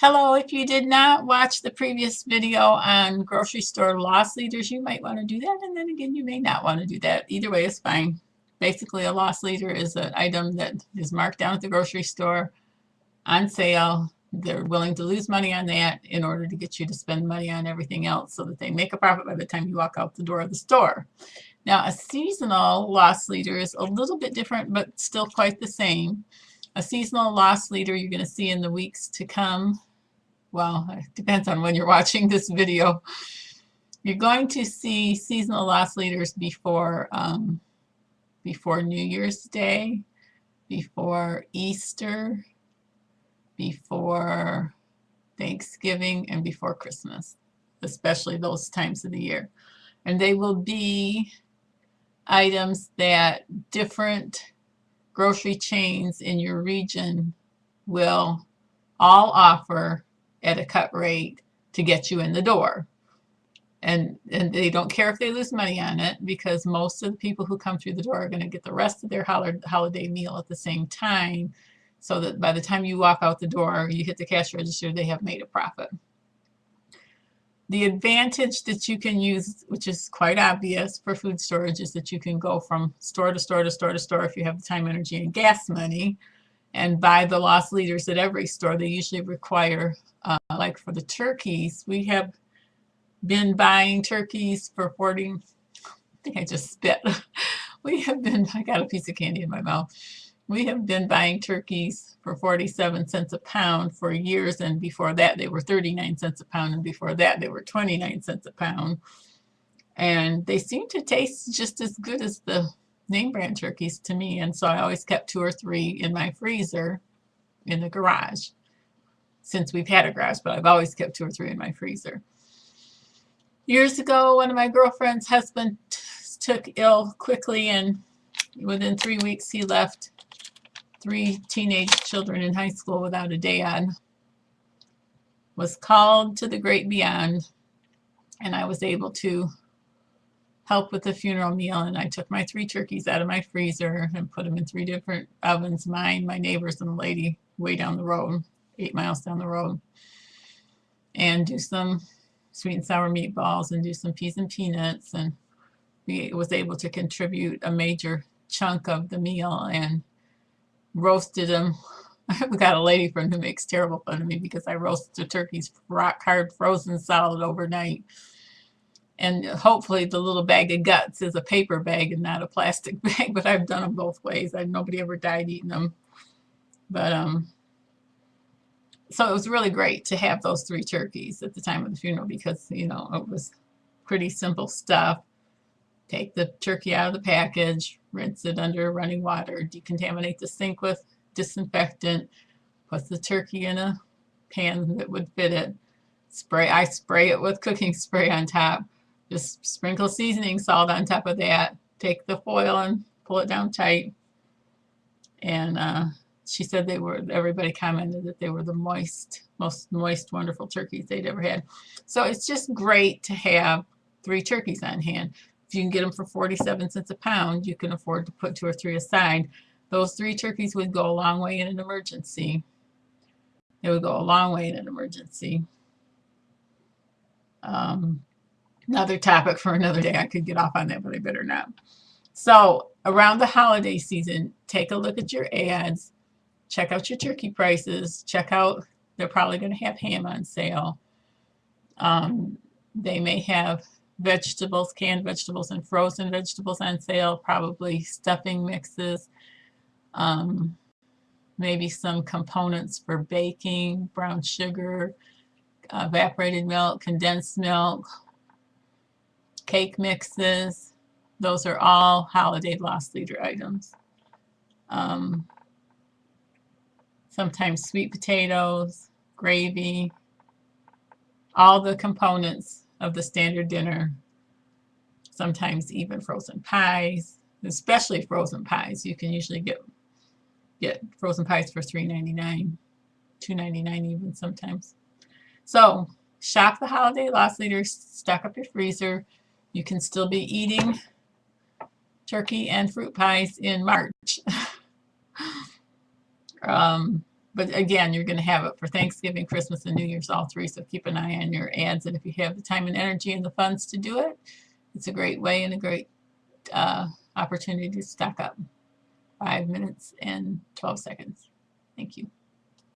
Hello, if you did not watch the previous video on grocery store loss leaders, you might want to do that. And then again, you may not want to do that. Either way is fine. Basically, a loss leader is an item that is marked down at the grocery store on sale. They're willing to lose money on that in order to get you to spend money on everything else so that they make a profit by the time you walk out the door of the store. Now, a seasonal loss leader is a little bit different, but still quite the same. A seasonal loss leader you're going to see in the weeks to come. Well, it depends on when you're watching this video. You're going to see seasonal loss leaders before New Year's Day, before Easter, before Thanksgiving, and before Christmas, especially those times of the year. And they will be items that different grocery chains in your region will all offer at a cut rate to get you in the door. And they don't care if they lose money on it because most of the people who come through the door are going to get the rest of their holiday meal at the same time, so that by the time you walk out the door, you hit the cash register, they have made a profit. The advantage that you can use, which is quite obvious for food storage, is that you can go from store to store to store to store if you have the time, energy, and gas money, and buy the loss leaders at every store. They usually require, like for the turkeys, we have been buying turkeys for 40, I think I just spit. I got a piece of candy in my mouth. We have been buying turkeys for 47 cents a pound for years, and before that they were 39 cents a pound, and before that they were 29 cents a pound. And they seem to taste just as good as the name brand turkeys to me, and so I always kept 2 or 3 in my freezer in the garage. Since we've had a garage, but I've always kept 2 or 3 in my freezer. Years ago, one of my girlfriend's husband took ill quickly, and within 3 weeks he left 3 teenage children in high school without a dad. Was called to the great beyond, and I was able to help with the funeral meal, and I took my 3 turkeys out of my freezer and put them in 3 different ovens, mine, my neighbor's, and the lady way down the road, 8 miles down the road, and do some sweet and sour meatballs and do some peas and peanuts, and was able to contribute a major chunk of the meal and roasted them. I've got a lady friend who makes terrible fun of me because I roasted the turkeys rock hard frozen solid overnight. And hopefully the little bag of guts is a paper bag and not a plastic bag, but I've done them both ways. Nobody ever died eating them. But so it was really great to have those 3 turkeys at the time of the funeral because, it was pretty simple stuff. Take the turkey out of the package, rinse it under running water, decontaminate the sink with disinfectant, put the turkey in a pan that would fit it. I spray it with cooking spray on top. Just sprinkle seasoning salt on top of that. Take the foil and pull it down tight. And she said everybody commented that they were the most moist, wonderful turkeys they'd ever had. So it's just great to have 3 turkeys on hand. If you can get them for 47 cents a pound, you can afford to put 2 or 3 aside. Those 3 turkeys would go a long way in an emergency. They would go a long way in an emergency. Another topic for another day. I could get off on that, but I better not. So around the holiday season, take a look at your ads. Check out your turkey prices. Check out, they're probably going to have ham on sale. They may have vegetables, canned vegetables and frozen vegetables on sale, probably stuffing mixes, maybe some components for baking, brown sugar, evaporated milk, condensed milk, cake mixes. Those are all holiday loss leader items. Sometimes sweet potatoes, gravy, all the components of the standard dinner. Sometimes even frozen pies, especially frozen pies. You can usually get frozen pies for $3.99, $2.99 even sometimes. So shop the holiday loss leaders, stock up your freezer. You can still be eating turkey and fruit pies in March. But again, you're going to have it for Thanksgiving, Christmas, and New Year's, all three. So keep an eye on your ads. And if you have the time and energy and the funds to do it, it's a great way and a great opportunity to stock up. 5 minutes and 12 seconds. Thank you.